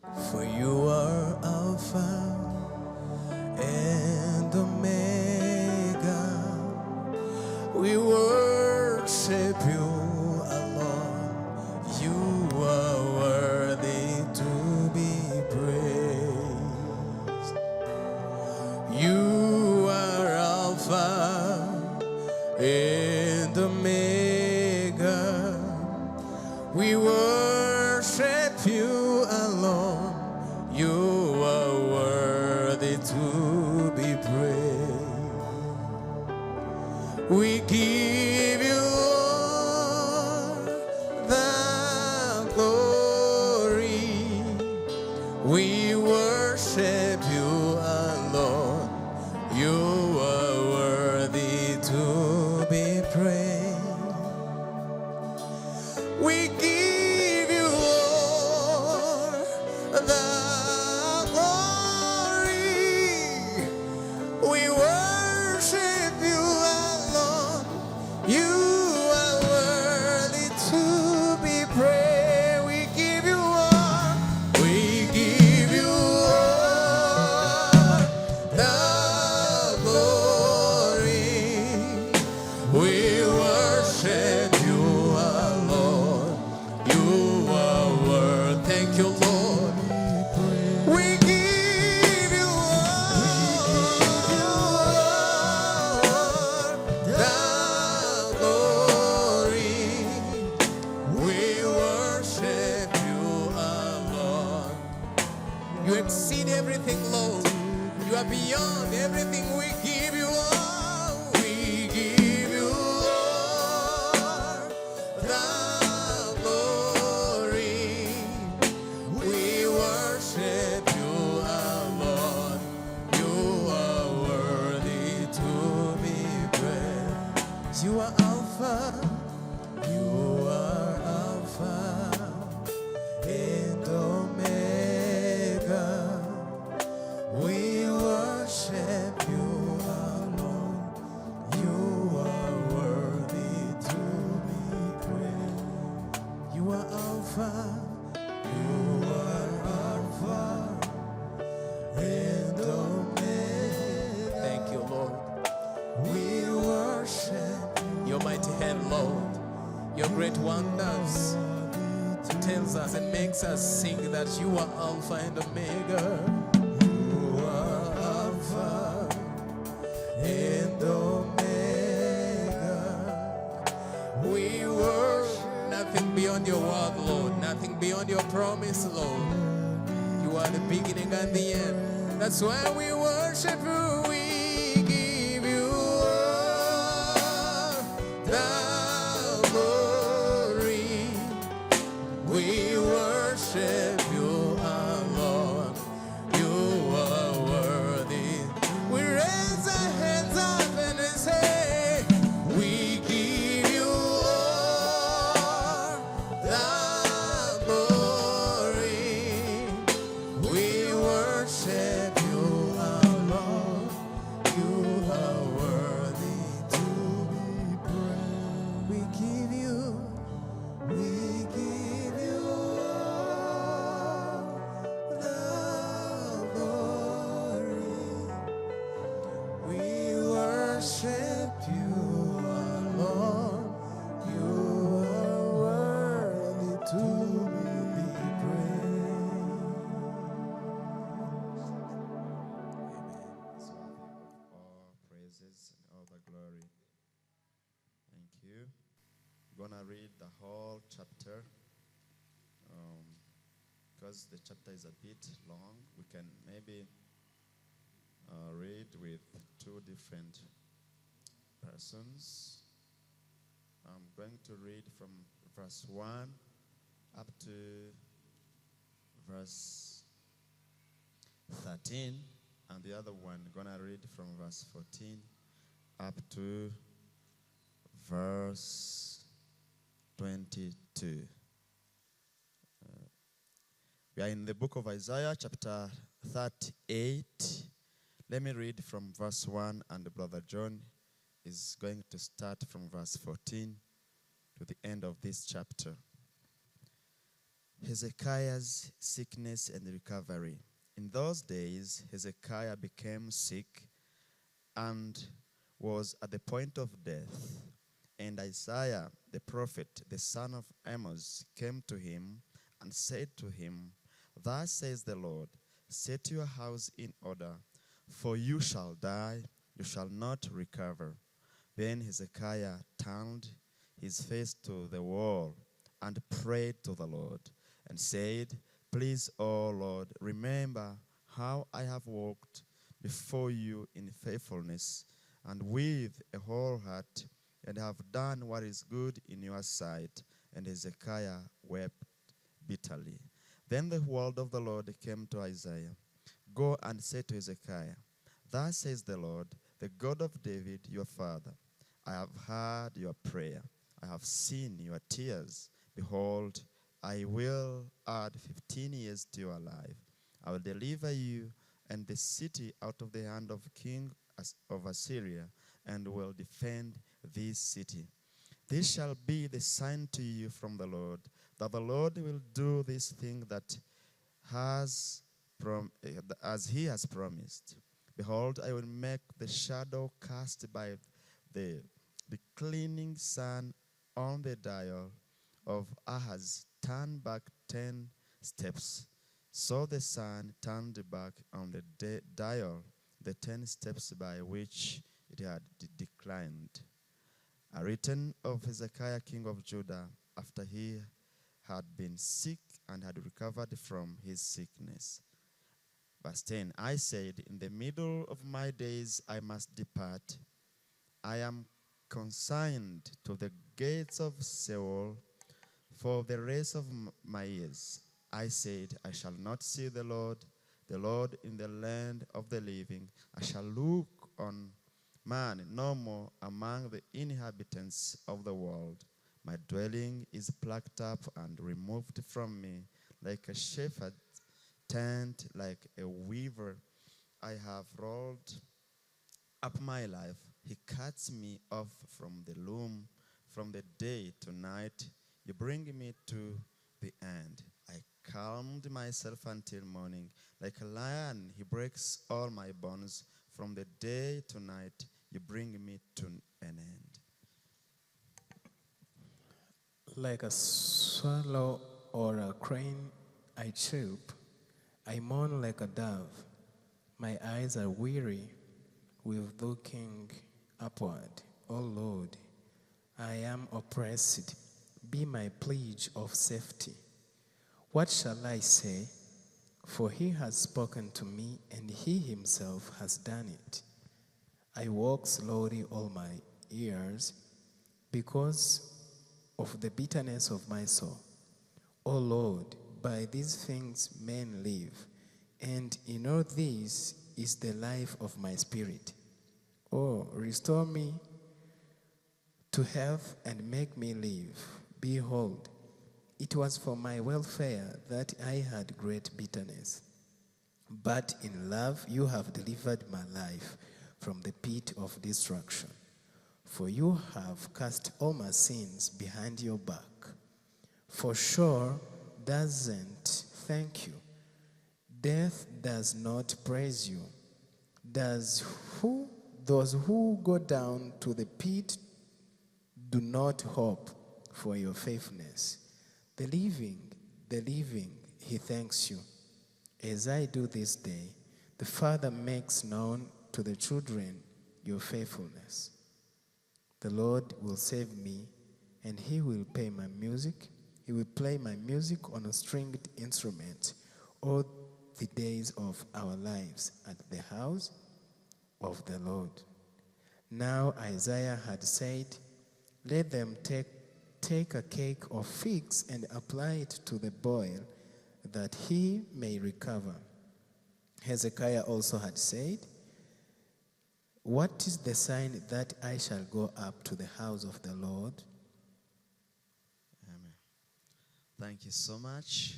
For you are Alpha and Omega. We worship you alone. You are worthy to be praised. You are Alpha and Omega. We worship you alone. You are worthy to be praised. We give you all the glory. We worship you alone. You are worthy to be praised. We give you all the glory. We worship you alone. You are worthy to be praised. We give you all. We give you all the glory. We worship you alone. You are worthy. Thank you, Lord. We give you all the glory. We worship you alone. You exceed everything, Lord. You are beyond everything. We give you all. We give you all the glory. We worship you alone. You are worthy to be praised. You are Alpha. You are Alpha and Omega. We worship you alone. You are worthy to be praised. You are Alpha. You are Alpha and Omega. Thank you, Lord. We worship your mighty hand, Lord. Your great wonders tells us and makes us sing that you are Alpha and Omega. You are Alpha and Omega. We worship nothing beyond your word, Lord. Nothing beyond your promise, Lord. You are the beginning and the end. That's why we worship you. We give you all the glory. We worship you alone. You are worthy. We raise our hands up and we say, we give you all the glory. We worship you alone. You are worthy to be praised. We give you all the glory. We worship you alone. You are worthy to be praised. All praises and all the glory. Thank you. We're gonna read the whole chapter because the chapter is a bit long. We can maybe read with two different persons. I'm going to read from verse 1 up to verse 13, and the other one gonna read from verse 14 up to verse 22. We are in the book of Isaiah, chapter 38. Let me read from verse 1, and Brother John is going to start from verse 14 to the end of this chapter. Hezekiah's sickness and recovery. In those days, Hezekiah became sick and was at the point of death. And Isaiah the prophet, the son of Amos, came to him and said to him, Thus says the Lord, set your house in order, for you shall die, you shall not recover. Then Hezekiah turned his face to the wall and prayed to the Lord and said, Please, O Lord, remember how I have walked before you in faithfulness and with a whole heart, and have done what is good in your sight. And Hezekiah wept bitterly. Then the word of the Lord came to Isaiah. Go and say to Hezekiah, Thus says the Lord, the God of David, your father, I have heard your prayer. I have seen your tears. Behold, I will add 15 years to your life. I will deliver you and the city out of the hand of king of Assyria, and will defend this city. This shall be the sign to you from the Lord, that the Lord will do this thing that as he has promised. Behold, I will make the shadow cast by the declining sun on the dial of Ahaz turn back 10 steps. So the sun turned back on the dial the 10 steps by which it had declined. A written of Hezekiah king of Judah after he had been sick and had recovered from his sickness. Verse 10, I said, in the middle of my days I must depart. I am consigned to the gates of Sheol for the rest of my years. I said, I shall not see the Lord in the land of the living. I shall look on man no more among the inhabitants of the world. My dwelling is plucked up and removed from me, like a shepherd's tent, like a weaver. I have rolled up my life. He cuts me off from the loom, from the day to night. You bring me to the end. I calmed myself until morning. Like a lion, he breaks all my bones. From the day to night, you bring me to an end. Like a swallow or a crane, I chirp. I mourn like a dove. My eyes are weary with looking upward. O Lord, I am oppressed. Be my pledge of safety. What shall I say? For he has spoken to me, and he himself has done it. I walk slowly all my years because of the bitterness of my soul. O Lord, by these things men live, and in all this is the life of my spirit. Oh, restore me to health and make me live. Behold, it was for my welfare that I had great bitterness. But in love you have delivered my life from the pit of destruction. For you have cast all my sins behind your back. For sure doesn't thank you. Death does not praise you. Those who go down to the pit do not hope for your faithfulness. The living, he thanks you. As I do this day, the Father makes known to the children your faithfulness. The Lord will save me, and he will play my music. He will play my music on a stringed instrument all the days of our lives at the house of the Lord. Now Isaiah had said, let them take a cake of figs and apply it to the boil, that he may recover. Hezekiah also had said, what is the sign that I shall go up to the house of the Lord? Amen. Thank you so much.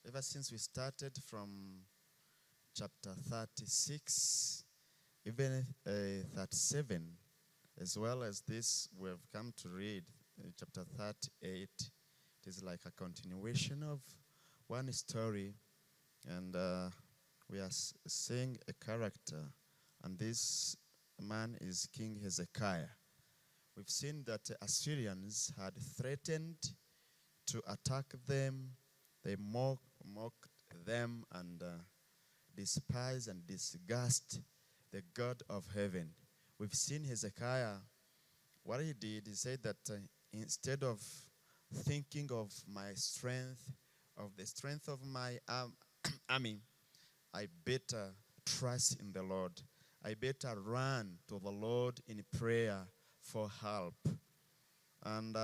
Ever since we started from chapter 36, even 37, as well as this, we have come to read chapter 38. It is like a continuation of one story, and we are seeing a character, and this man is King Hezekiah. We've seen that the Assyrians had threatened to attack them. They mocked them and despised and disgusted the God of heaven. We've seen Hezekiah, what he did, he said that instead of thinking of my strength, of the strength of my army, I better trust in the Lord. I better run to the Lord in prayer for help. And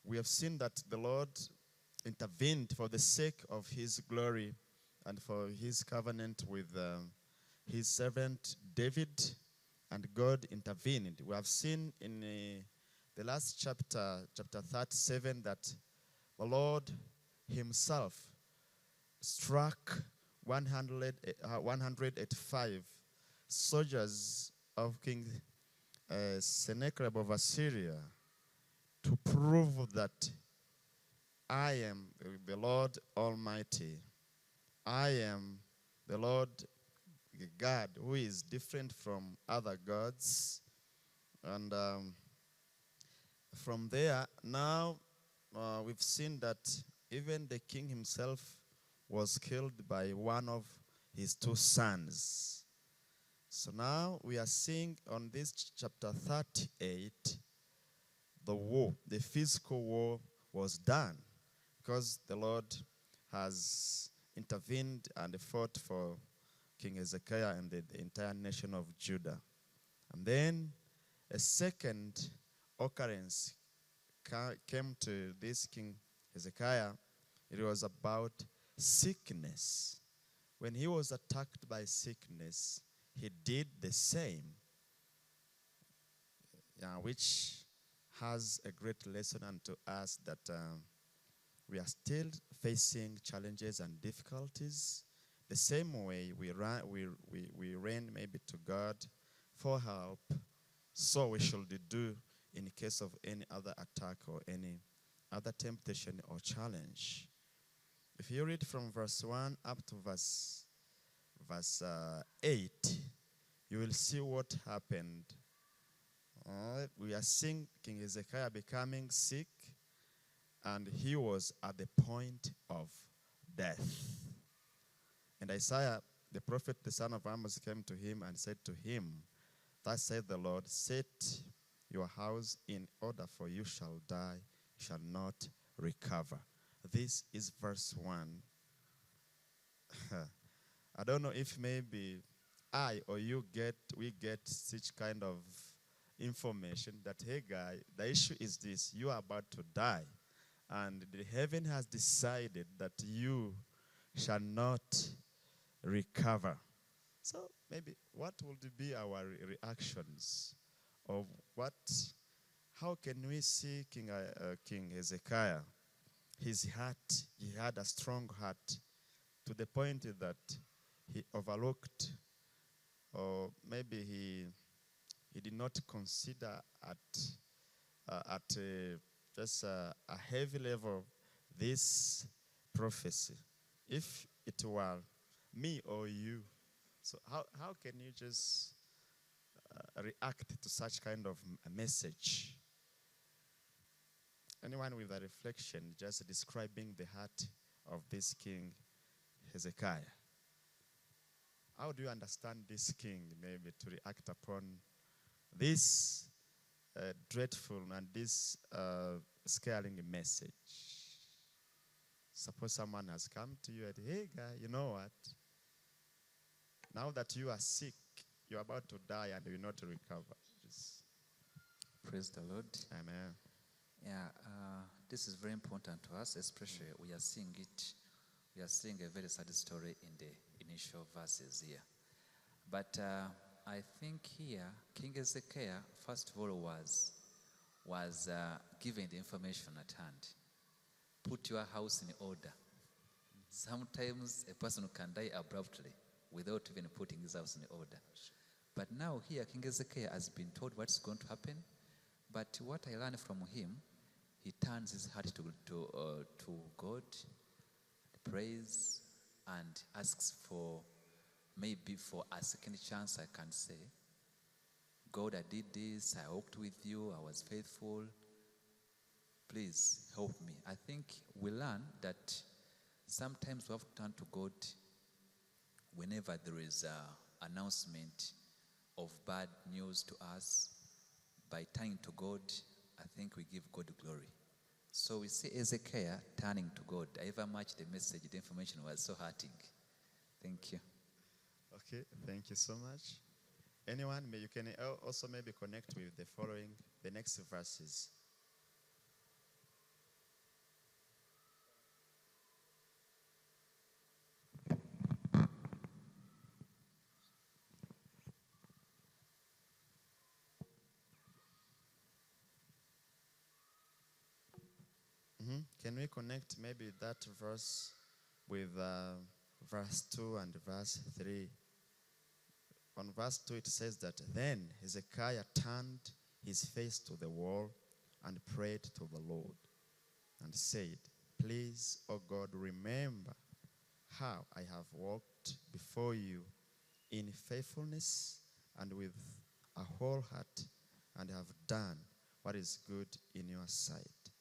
we have seen that the Lord intervened for the sake of his glory and for his covenant with his servant David, and God intervened. We have seen in the last chapter, chapter 37, that the Lord himself struck 185 soldiers of King Sennacherib of Assyria to prove that I am the Lord Almighty. I am the Lord God who is different from other gods. And from there, now we've seen that even the king himself was killed by one of his two sons. So now we are seeing on this chapter 38, the war, the physical war was done because the Lord has intervened and fought for King Hezekiah and the entire nation of Judah. And then a second occurrence came to this King Hezekiah. It was about sickness. When he was attacked by sickness, he did the same, which has a great lesson unto us that we are still facing challenges and difficulties. The same way we ran maybe to God for help, so we should do in case of any other attack or any other temptation or challenge. If you read from verse 1 up to verse 8, you will see what happened. We are seeing King Hezekiah becoming sick, and he was at the point of death. And Isaiah, the prophet, the son of Amos, came to him and said to him, "Thus saith the Lord, set your house in order, for you shall die, shall not recover." This is verse 1. I don't know if maybe I or we get such kind of information that, hey guy, the issue is this: you are about to die, and the heaven has decided that you shall not recover. So maybe what will be our reactions of how can we see King Hezekiah? His heart, he had a strong heart to the point that he overlooked, or maybe he did not consider at just a heavy level this prophecy. If it were me or you, so how can you just react to such kind of a message? Anyone with a reflection, just describing the heart of this King Hezekiah. How do you understand this king maybe to react upon this dreadful and this scaring message? Suppose someone has come to you and, "Hey guy, you know what? Now that you are sick, you're about to die and you will not recover." Praise the Lord. Amen. Yeah, this is very important to us, especially we are seeing a very sad story in the initial verses here. But I think here, King Hezekiah, first of all, was given the information at hand. Put your house in order. Sometimes a person can die abruptly without even putting his house in order. But now here, King Hezekiah has been told what's going to happen. But what I learned from him, he turns his heart to God, prays, and asks for maybe for a second chance, I can say. God, I did this, I walked with you, I was faithful. Please help me. I think we learn that sometimes we have to turn to God whenever there is an announcement of bad news to us. By turning to God, I think we give God glory. So we see Ezekiel turning to God. However much the message, the information was so hurting. Thank you. Okay, thank you so much. Anyone, you can also maybe connect with the next verses. Can we connect maybe that verse with verse 2 and verse 3? On verse 2 it says that, "Then Hezekiah turned his face to the wall and prayed to the Lord and said, 'Please, O God, remember how I have walked before you in faithfulness and with a whole heart, and have done what is good in your sight.'"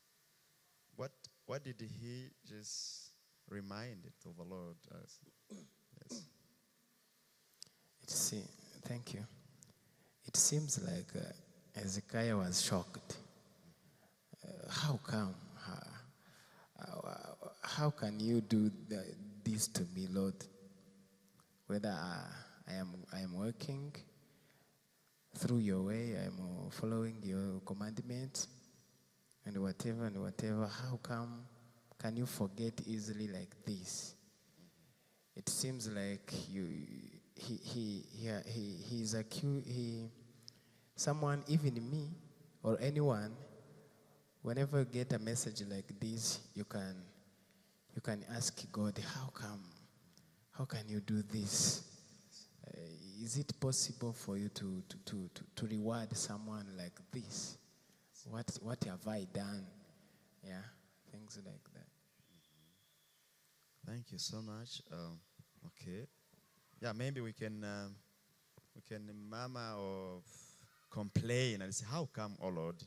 What did he just remind to the Lord? Yes. Thank you. It seems like Hezekiah was shocked. How come? How can you do this to me, Lord? Whether I am working through your way, I am following your commandments, and whatever. How come can you forget easily like this? It seems like he's accused. Someone, even me or anyone, whenever you get a message like this, you can ask God, how come? How can you do this? Is it possible for you to reward someone like this? What have I done? Yeah, things like that. Thank you so much. Okay. Yeah, maybe we can murmur or complain and say, "How come, oh Lord?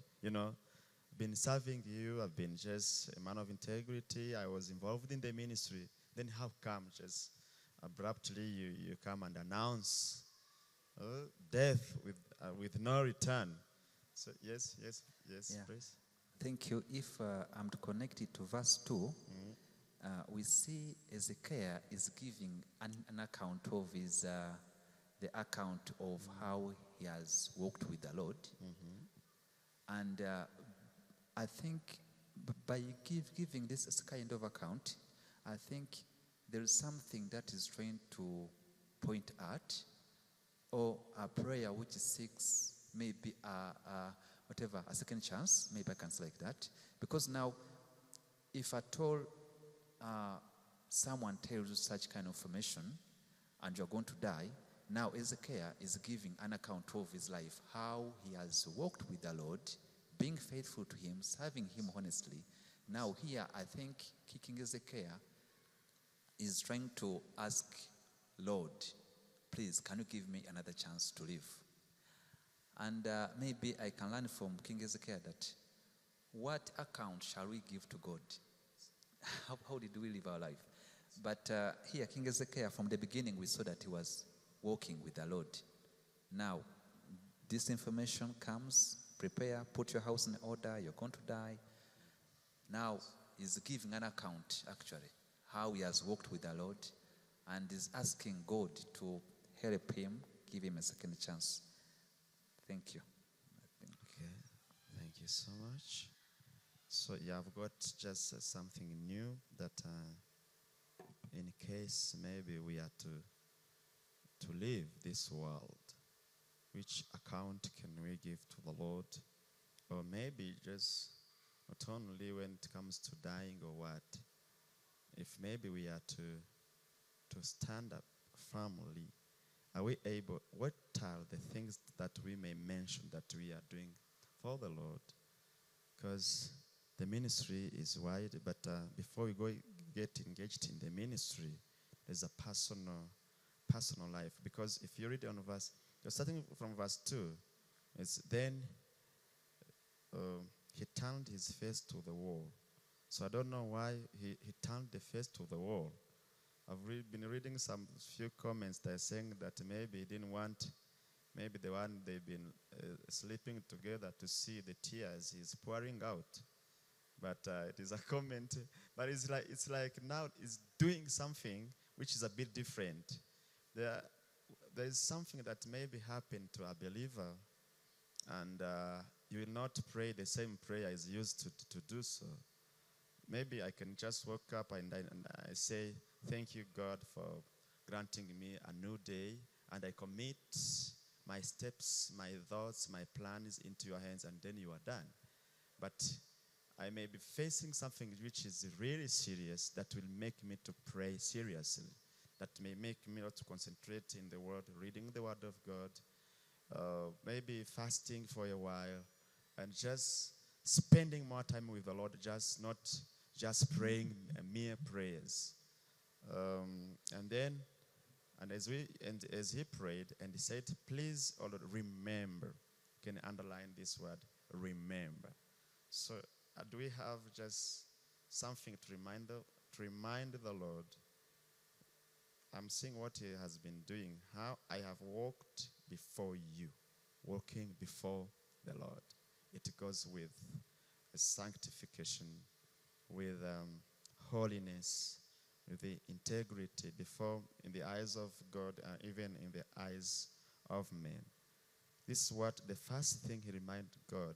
Been serving you. I've been just a man of integrity. I was involved in the ministry. Then how come just abruptly you come and announce death with no return?" So yes, Yeah. please. Thank you. If I'm to connect it to verse 2, we see Ezekiel is giving an account of the account of how he has walked with the Lord. And I think by giving this kind of account, I think there is something that is trying to point at, or a prayer which seeks maybe a second chance, maybe I can say like that. Because now, if at all someone tells you such kind of information and you're going to die, now Ezekiel is giving an account of his life, how he has walked with the Lord, being faithful to him, serving him honestly. Now here, I think King Ezekiel is trying to ask, Lord, please, can you give me another chance to live? And maybe I can learn from King Ezekiel that what account shall we give to God? How did we live our life? But here, King Ezekiel, from the beginning, we saw that he was walking with the Lord. Now, this information comes, prepare, put your house in order, you're going to die. Now, he's giving an account, actually, how he has walked with the Lord, and is asking God to help him, give him a second chance. Thank you. Okay, thank you so much. So yeah, I've got just something new that in case maybe we are to leave this world, which account can we give to the Lord? Or maybe just not only when it comes to dying or what, if maybe we are to stand up firmly, are we able, what are the things that we may mention that we are doing before the Lord, because the ministry is wide, but before we get engaged in the ministry, there's a personal life. Because if you read on verse, you're starting from verse 2, it's then he turned his face to the wall. So I don't know why he turned the face to the wall. I've been reading some few comments that are saying that maybe he didn't want, maybe the one they've been sleeping together to see the tears he's pouring out. But it is a comment, but it's like now it's doing something which is a bit different. There is something that maybe happened to a believer, and you will not pray the same prayer as used to do so. Maybe I can just wake up and I say, thank you, God, for granting me a new day, and I commit my steps, my thoughts, my plans into your hands, and then you are done. But I may be facing something which is really serious that will make me to pray seriously, that may make me not to concentrate in the word, reading the word of God, maybe fasting for a while, and just spending more time with the Lord, just not just praying mere prayers. And as he prayed, and he said, please, oh Lord, remember. You can underline this word, remember. So do we have just something to remind the Lord? I'm seeing what he has been doing, how I have walked before you, walking before the Lord. It goes with sanctification, with holiness, with the integrity before, in the eyes of God, and even in the eyes of men. This is what the first thing he reminded God,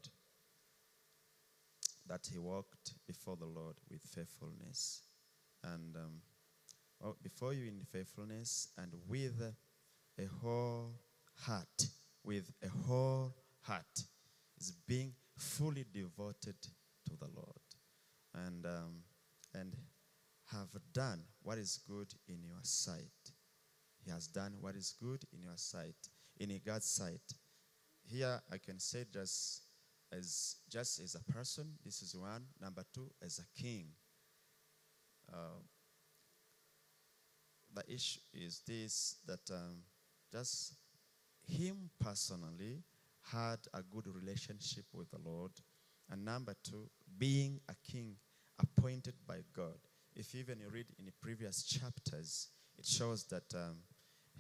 that he walked before the Lord with faithfulness. And before you in faithfulness and with a whole heart, is being fully devoted to the Lord, and have done what is good in your sight. He has done what is good in your sight, in God's sight. Here I can say just as a person, this is one. Number two, as a king. The issue is this, that just him personally had a good relationship with the Lord. And number two, being a king appointed by God. If even you read in the previous chapters, it shows that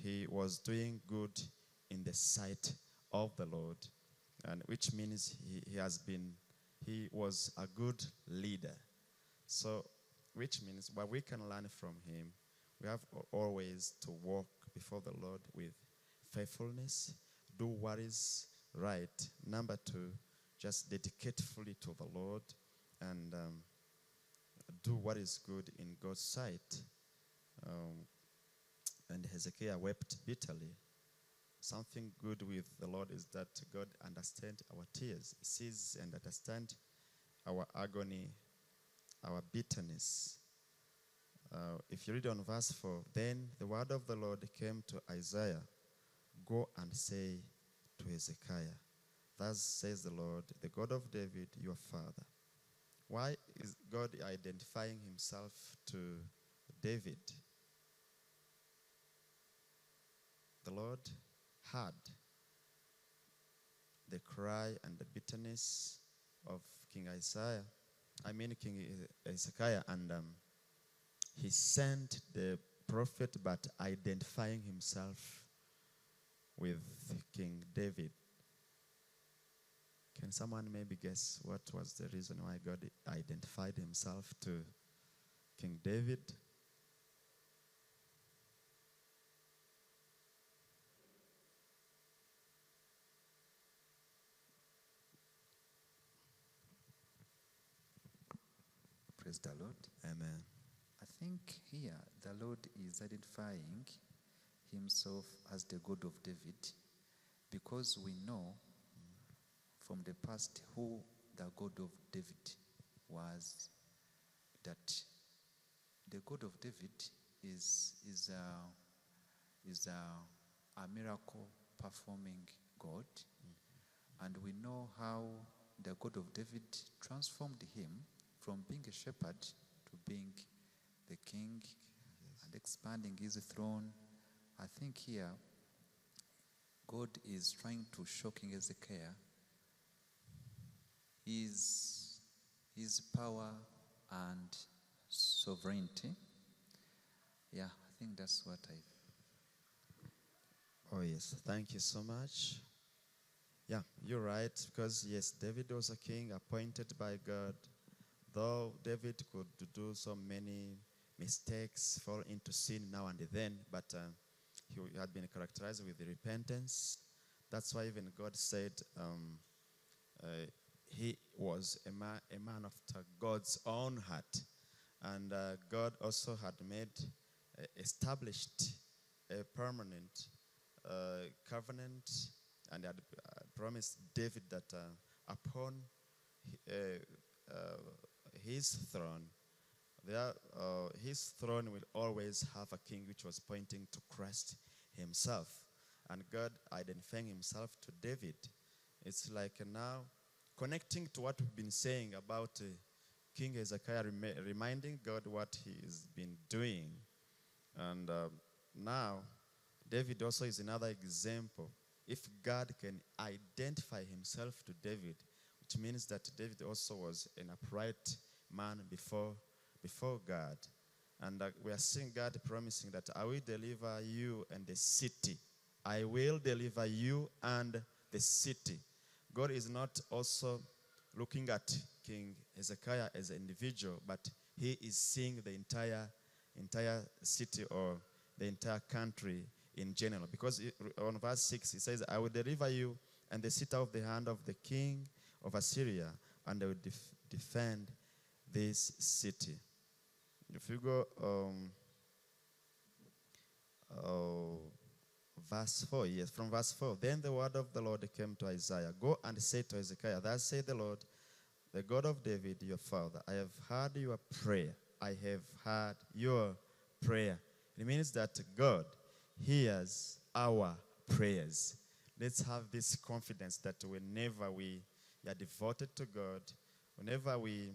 he was doing good in the sight of the Lord, and which means he was a good leader. So, which means what we can learn from him, we have always to walk before the Lord with faithfulness, do what is right. Number two, just dedicate fully to the Lord, and do what is good in God's sight. And Hezekiah wept bitterly. Something good with the Lord is that God understands our tears. He sees and understands our agony, our bitterness. If you read on verse 4, then the word of the Lord came to Isaiah, go and say to Hezekiah, thus says the Lord, the God of David, your father. Why is God identifying himself to David? The Lord heard the cry and the bitterness of King Hezekiah, and he sent the prophet, but identifying himself with King David. Can someone maybe guess what was the reason why God identified himself to King David? Praise the Lord. Amen. I think here the Lord is identifying himself as the God of David, because we know from the past who the God of David was, that the God of David is a miracle performing God. And we know how the God of David transformed him from being a shepherd to being the king and expanding his throne. I think here God is trying to show King Hezekiah his power and sovereignty. Yeah, I think that's what I... Oh, yes. Thank you so much. Yeah, you're right. Because, yes, David was a king appointed by God. Though David could do so many mistakes, fall into sin now and then, but he had been characterized with repentance. That's why even God said he was a man after God's own heart. And God also had established a permanent covenant, and had promised David that upon his throne, his throne will always have a king, which was pointing to Christ himself. And God identifying himself to David. It's like now connecting to what we've been saying about King Hezekiah, reminding God what he's been doing. And now David also is another example. If God can identify himself to David, which means that David also was an upright man before God. And we are seeing God promising that I will deliver you and the city. I will deliver you and the city. God is not also looking at King Hezekiah as an individual, but he is seeing the entire city or the entire country in general. Because on verse 6, it says, I will deliver you and the city of the hand of the king of Assyria, and I will defend this city. If you go verse 4, yes, from verse 4, then the word of the Lord came to Isaiah, go and say to Hezekiah, thus saith the Lord, the God of David, your father, I have heard your prayer. I have heard your prayer. It means that God hears our prayers. Let's have this confidence that whenever we are devoted to God, whenever we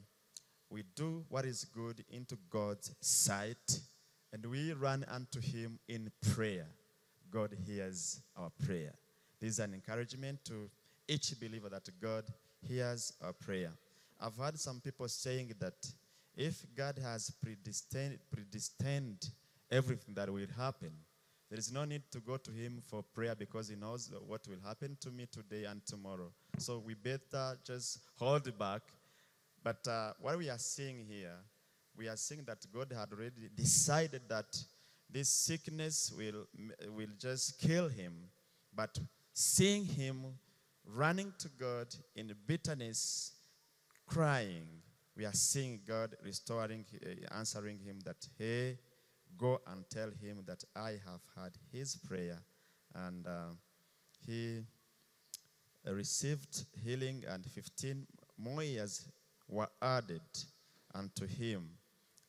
do what is good into God's sight, and we run unto him in prayer, God hears our prayer. This is an encouragement to each believer that God hears our prayer. I've heard some people saying that if God has predestined everything that will happen, there is no need to go to him for prayer because he knows what will happen to me today and tomorrow. So we better just hold back. But what we are seeing here, we are seeing that God had already decided that this sickness will just kill him. But seeing him running to God in bitterness, crying, we are seeing God answering him that, hey, go and tell him that I have heard his prayer. And he received healing, and 15 more years were added unto him.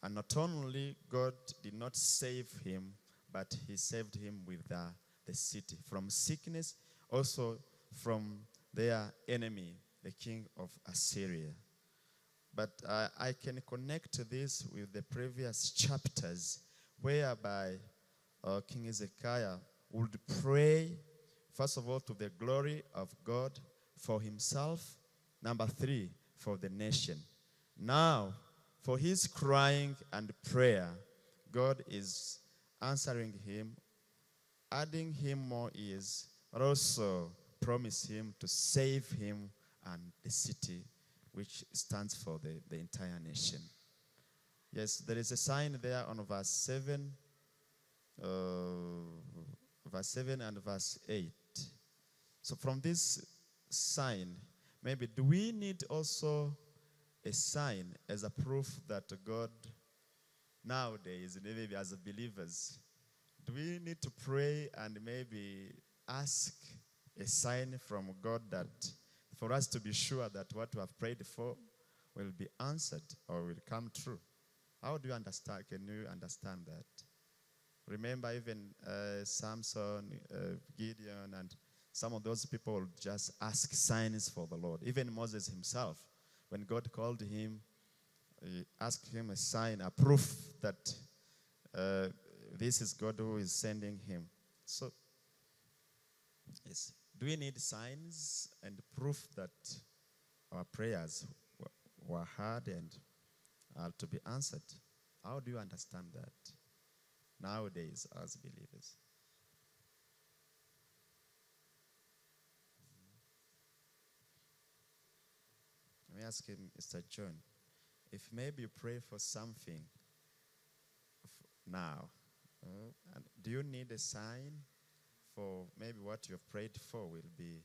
And not only God did not save him, but he saved him with the city from sickness, also from their enemy, the king of Assyria. But I can connect this with the previous chapters, whereby King Hezekiah would pray, first of all, to the glory of God for himself. Number 3, for the nation. Now, for his crying and prayer, God is answering him, adding him more years, but also promise him to save him and the city, which stands for the entire nation. Yes, there is a sign there on verse 7 and verse 8. So from this sign, maybe do we need also a sign as a proof that God nowadays, maybe as believers, do we need to pray and maybe ask a sign from God that for us to be sure that what we have prayed for will be answered or will come true? How do you understand? Can you understand that? Remember even Samson, Gideon, and some of those people would just ask signs for the Lord. Even Moses himself, when God called him, he asked him a sign, a proof that this is God who is sending him. So, yes, do we need signs and proof that our prayers were heard and are to be answered? How do you understand that nowadays as believers? Let me ask him, Mr. John, if maybe you pray for something now, and do you need a sign for maybe what you have prayed for will be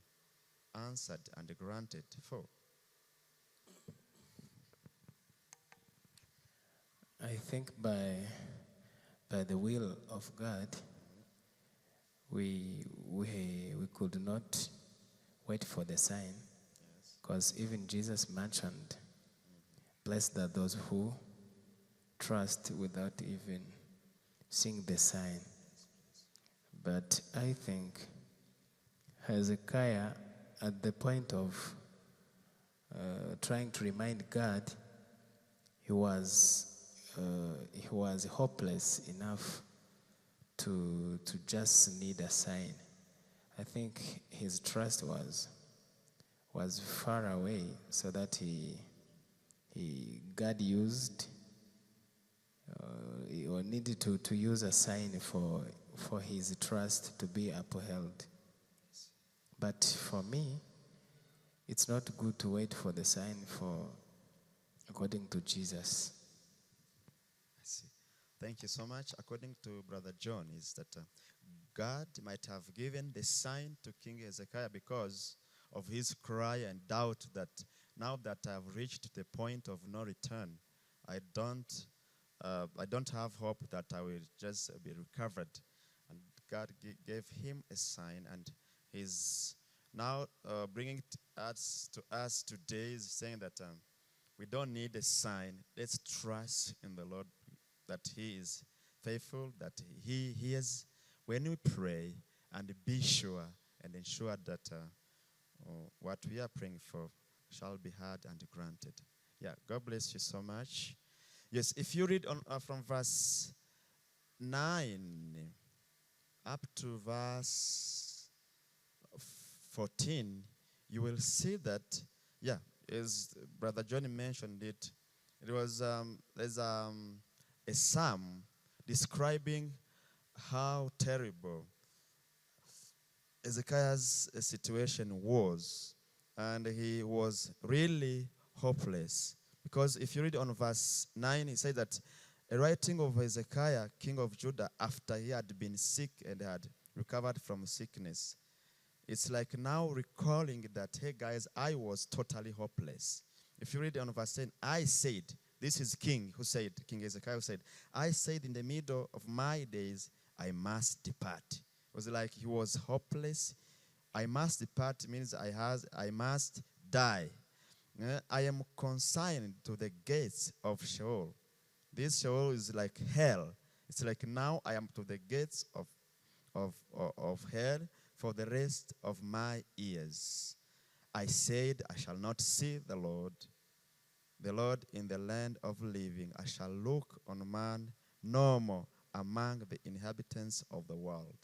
answered and granted for? I think by the will of God, we could not wait for the sign, because even Jesus mentioned, blessed are those who trust without even seeing the sign. But I think Hezekiah, at the point of trying to remind God, he was hopeless enough to just need a sign. I think his trust was far away, so that God used or needed to use a sign for his trust to be upheld. But for me, it's not good to wait for the sign according to Jesus. I see. Thank you so much. According to Brother John, is that God might have given the sign to King Hezekiah because of his cry and doubt that now that I have reached the point of no return, I don't have hope that I will just be recovered. And God gave him a sign, and he's now bringing it to us today, is saying that we don't need a sign. Let's trust in the Lord that he is faithful, that he hears when we pray, and be sure and ensure that what we are praying for shall be heard and granted. Yeah, God bless you so much. Yes, if you read on from verse 9 up to verse 14, you will see that, yeah, as Brother Johnny mentioned it, it was there's a psalm describing how terrible Hezekiah's situation was, and he was really hopeless. Because if you read on verse 9, he said that a writing of Hezekiah, king of Judah, after he had been sick and had recovered from sickness. It's like now recalling that, hey guys, I was totally hopeless. If you read on verse 10, I said, this is King Hezekiah who said, I said in the middle of my days, I must depart. It was like he was hopeless. I must depart means I must die. I am consigned to the gates of Sheol. This Sheol is like hell. It's like now I am to the gates of hell for the rest of my years. I said, I shall not see the Lord in the land of living. I shall look on man no more among the inhabitants of the world.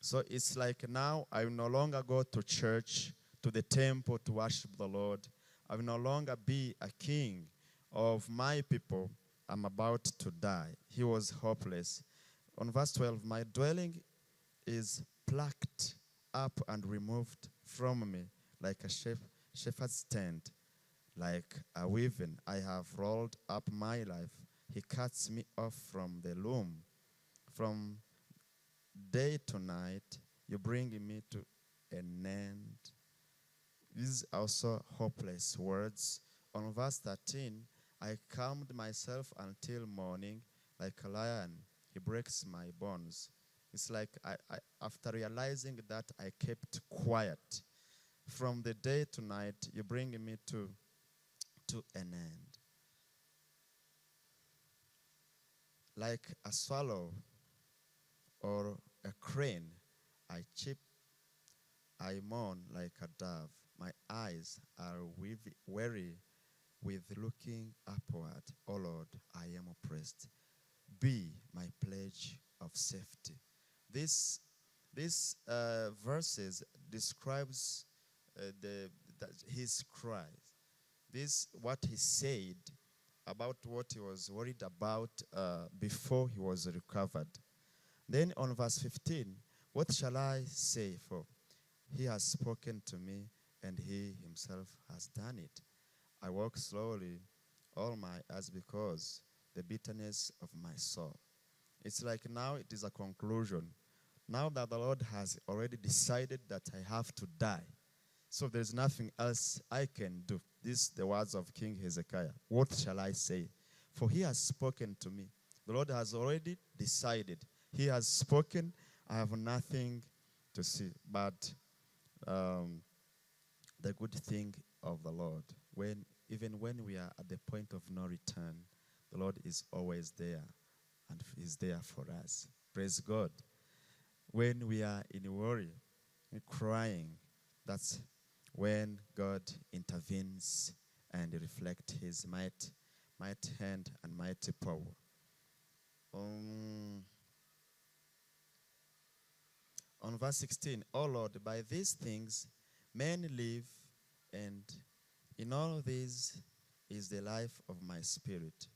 So it's like now I will no longer go to church, to the temple to worship the Lord. I will no longer be a king of my people. I'm about to die. He was hopeless. On verse 12, my dwelling is plucked up and removed from me like a shepherd's tent, like a weaving. I have rolled up my life. He cuts me off from the loom. From day to night, you bring me to an end. These are also hopeless words. On verse 13, I calmed myself until morning. Like a lion, he breaks my bones. It's like I after realizing that, I kept quiet. From the day to night, you bring me to an end. Like a swallow or a crane, I chip I mourn like a dove. My eyes are weary with looking upward. O Lord, I am oppressed. Be my pledge of safety. This verses describes his cries. This what he said about what he was worried about before he was recovered. Then on verse 15, what shall I say? For he has spoken to me, and he himself has done it. I walk slowly all my as because the bitterness of my soul. It's like now it is a conclusion. Now that the Lord has already decided that I have to die, so there's nothing else I can do. These the words of King Hezekiah. What shall I say? For he has spoken to me. The Lord has already decided. He has spoken. I have nothing to see. But the good thing of the Lord, even when we are at the point of no return, the Lord is always there and is there for us. Praise God. When we are in worry, crying, that's when God intervenes and reflects his mighty hand and mighty power. On verse 16, O Lord, by these things men live, and in all these is the life of my spirit.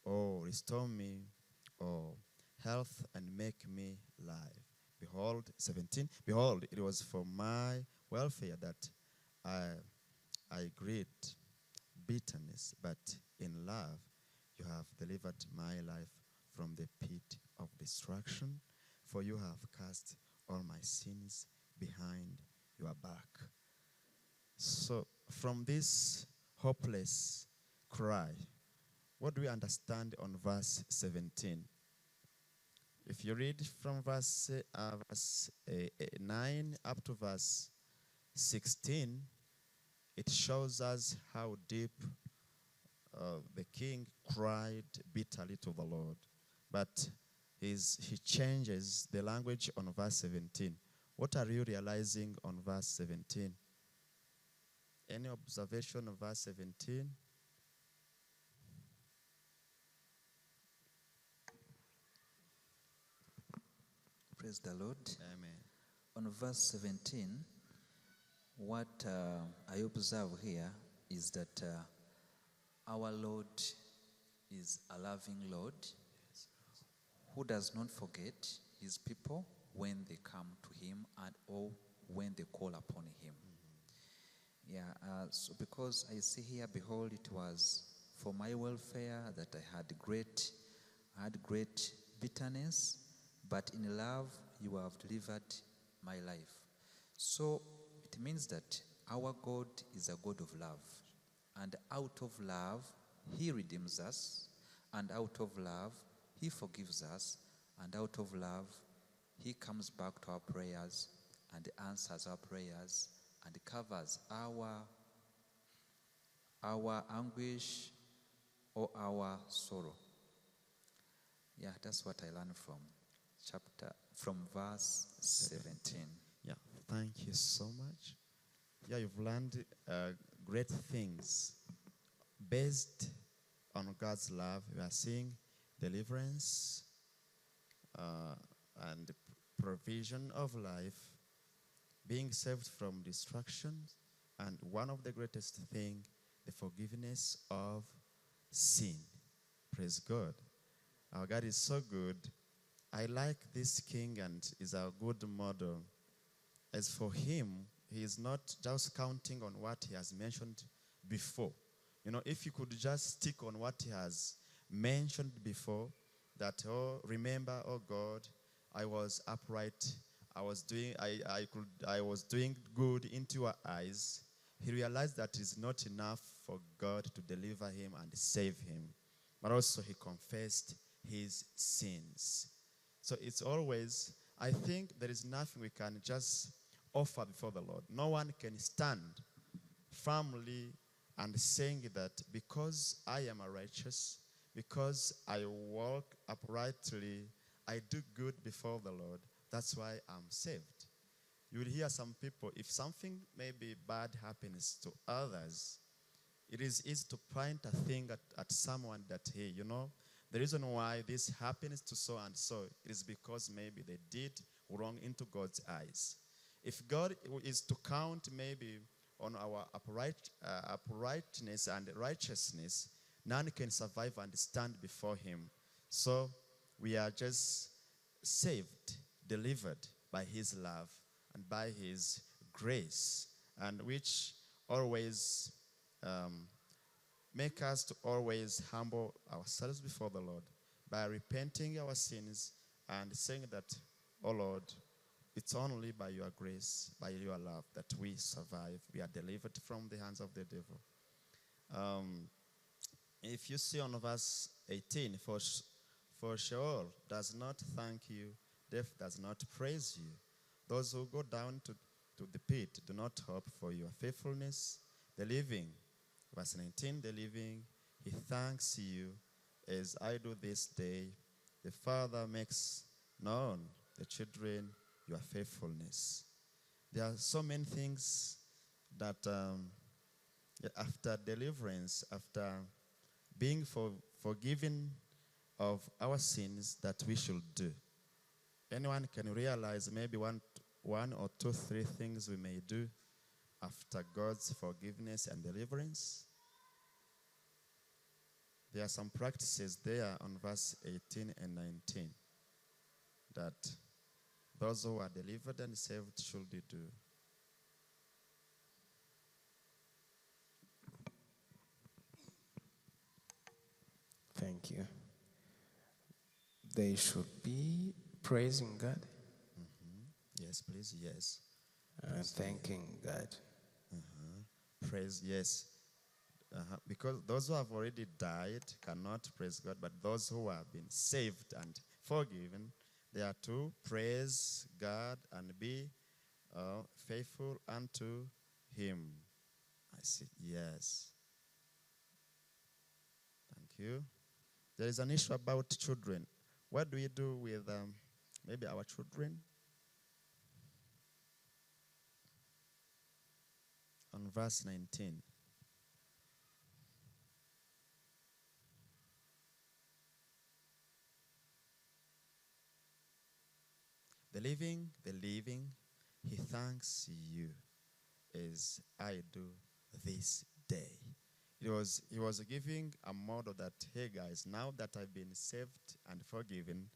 Oh, restore me, oh, health, and make me live. Behold, 17, behold, it was for my welfare that I greet bitterness, but in love you have delivered my life from the pit of destruction, for you have cast all my sins behind your back. So from this hopeless cry, what do we understand on verse 17? If you read from verse 9 up to verse 16, it shows us how deep the king cried bitterly to the Lord. But he changes the language on verse 17. What are you realizing on verse 17? Any observation of verse 17? Praise the Lord. Amen. On verse 17, what I observe here is that our Lord is a loving Lord who does not forget his people when they come to him and or when they call upon him. So because I see here, behold, it was for my welfare that I had great bitterness, but in love you have delivered my life. So it means that our God is a God of love, and out of love he redeems us, and out of love he forgives us, and out of love he comes back to our prayers and answers our prayers and covers our anguish or our sorrow. Yeah, that's what I learned from verse 17. Yeah, thank you so much. Yeah, you've learned great things based on God's love. We are seeing deliverance and provision of life, being saved from destruction, and one of the greatest things, the forgiveness of sin. Praise God. Our God is so good. I like this king and is a good model. As for him, he is not just counting on what he has mentioned before. You know, if you could just stick on what he has mentioned before, that, oh, remember, oh God, I was upright, I was doing good into your eyes. He realized that it is not enough for God to deliver him and save him, but also he confessed his sins. So it's always, I think there is nothing we can just offer before the Lord. No one can stand firmly and saying that because I am a righteous, because I walk uprightly, I do good before the Lord, that's why I'm saved. you will hear some people, if something maybe bad happens to others, it is easy to point a thing at someone that, hey, the reason why this happens to so and so is because maybe they did wrong into God's eyes. If God is to count maybe on our uprightness and righteousness, none can survive and stand before him. So we are just saved, delivered by his love and by his grace, and which always make us to always humble ourselves before the Lord by repenting our sins and saying that, oh Lord, it's only by your grace, by your love, that we survive. We are delivered from the hands of the devil. If you see on verse 18, for Sheol does not thank you, death does not praise you. Those who go down to the pit do not hope for your faithfulness. The living, verse 19, the living, he thanks you as I do this day. The Father makes known the children your faithfulness. There are so many things that after deliverance, after being forgiven of our sins, that we should do. Anyone can realize maybe one or two, three things we may do after God's forgiveness and deliverance? There are some practices there on verse 18 and 19 that those who are delivered and saved should do. Thank you. They should be praising God Yes, please, yes. and thanking God. Praise, yes. Because those who have already died cannot praise God, but those who have been saved and forgiven, they are to praise God and be faithful unto him. I see, yes. Thank you. There is an issue about children. What do we do with maybe our children? On verse 19. The living, he thanks you as I do this day. He was giving a model that, hey guys, now that I've been saved and forgiven,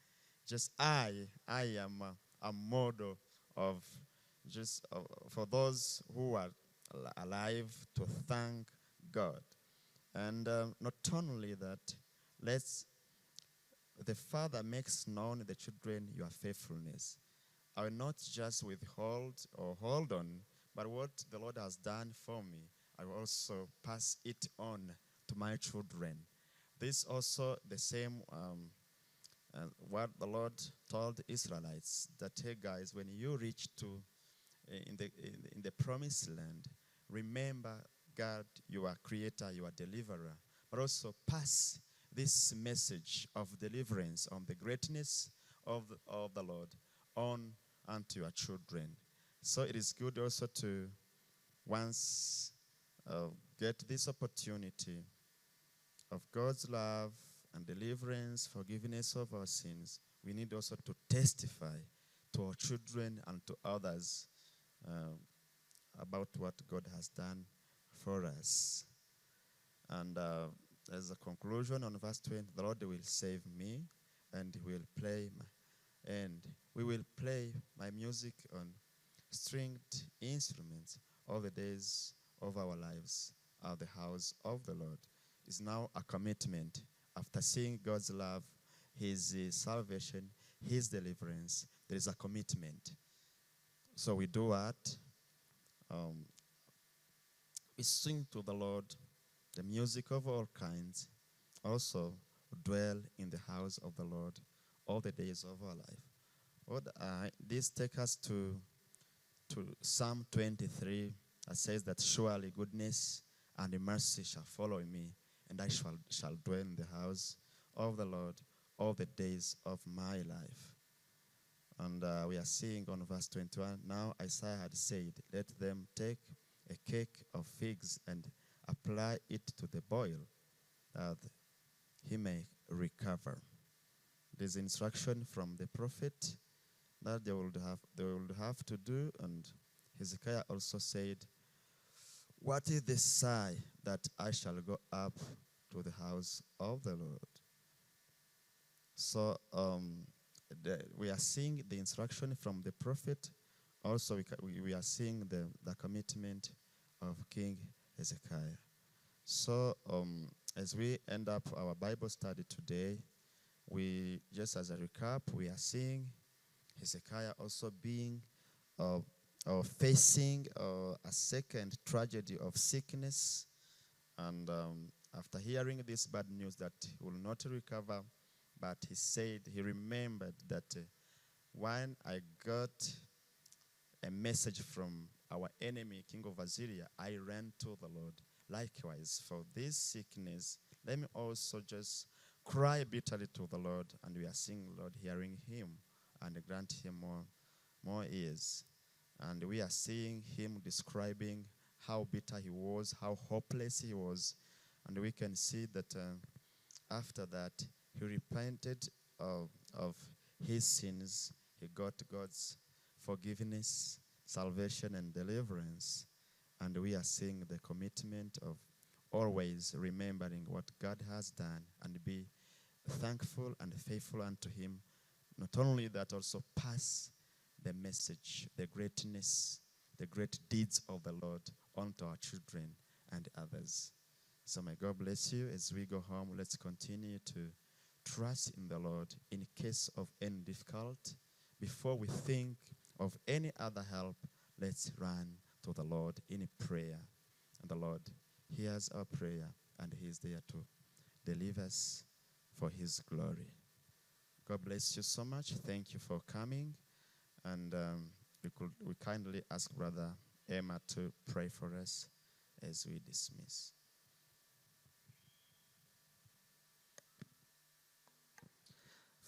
just I am a model of just for those who are alive to thank God. And not only that, the Father makes known the children your faithfulness. I will not just withhold or hold on, but what the Lord has done for me, I will also pass it on to my children. This also the same what the Lord told the Israelites, that, hey guys, when you reach to in the promised land, remember God, your creator, your deliverer, but also pass this message of deliverance on the greatness of the Lord on unto your children. So it is good also to once get this opportunity of God's love and deliverance, forgiveness of our sins. We need also to testify to our children and to others about what God has done for us. And as a conclusion on verse 20, the Lord will save me, and we will play my music on stringed instruments all the days of our lives at the house of the Lord. Is now a commitment. After seeing God's love, his salvation, his deliverance, there is a commitment. So we do what? We sing to the Lord the music of all kinds. Also dwell in the house of the Lord all the days of our life. This takes us to Psalm 23 that says that surely goodness and mercy shall follow me, and I shall dwell in the house of the Lord all the days of my life. And we are seeing on verse 21, now Isaiah had said, let them take a cake of figs and apply it to the boil, that he may recover. This instruction from the prophet that they would have to do. And Hezekiah also said, what is the sign that I shall go up to the house of the Lord? So we are seeing the instruction from the prophet. Also, we are seeing the commitment of King Hezekiah. So as we end up our Bible study today, we, just as a recap, we are seeing Hezekiah also being facing a second tragedy of sickness. And after hearing this bad news that he will not recover, but he said, he remembered that when I got a message from our enemy, King of Assyria, I ran to the Lord. Likewise, for this sickness, let me also just cry bitterly to the Lord. And we are seeing the Lord hearing him and grant him more ears. And we are seeing him describing how bitter he was, how hopeless he was. And we can see that after that, he repented of his sins. He got God's forgiveness, salvation, and deliverance. And we are seeing the commitment of always remembering what God has done and be thankful and faithful unto him. Not only that, also pass the message, the greatness, the great deeds of the Lord onto our children and others. So may God bless you. As we go home, let's continue to trust in the Lord in case of any difficulty. Before we think of any other help, let's run to the Lord in prayer. And the Lord hears our prayer, and he is there to deliver us for his glory. God bless you so much. Thank you for coming. And we kindly ask Brother Emma to pray for us as we dismiss.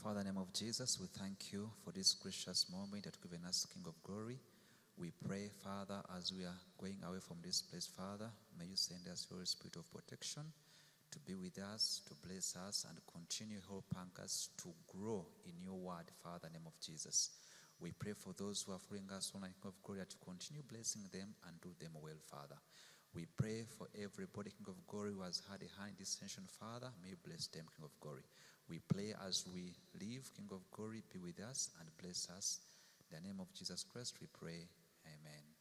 Father, in the name of Jesus, we thank you for this gracious moment that you've given us, King of Glory. We pray, Father, as we are going away from this place, Father, may you send us your spirit of protection to be with us, to bless us, and continue helping us to grow in your word, Father, in the name of Jesus. We pray for those who are following us online, King of Glory, that you continue blessing them and do them well, Father. We pray for everybody, King of Glory, who has had a hand in this session, Father. May you bless them, King of Glory. We pray as we leave, King of Glory, be with us and bless us. In the name of Jesus Christ, we pray. Amen.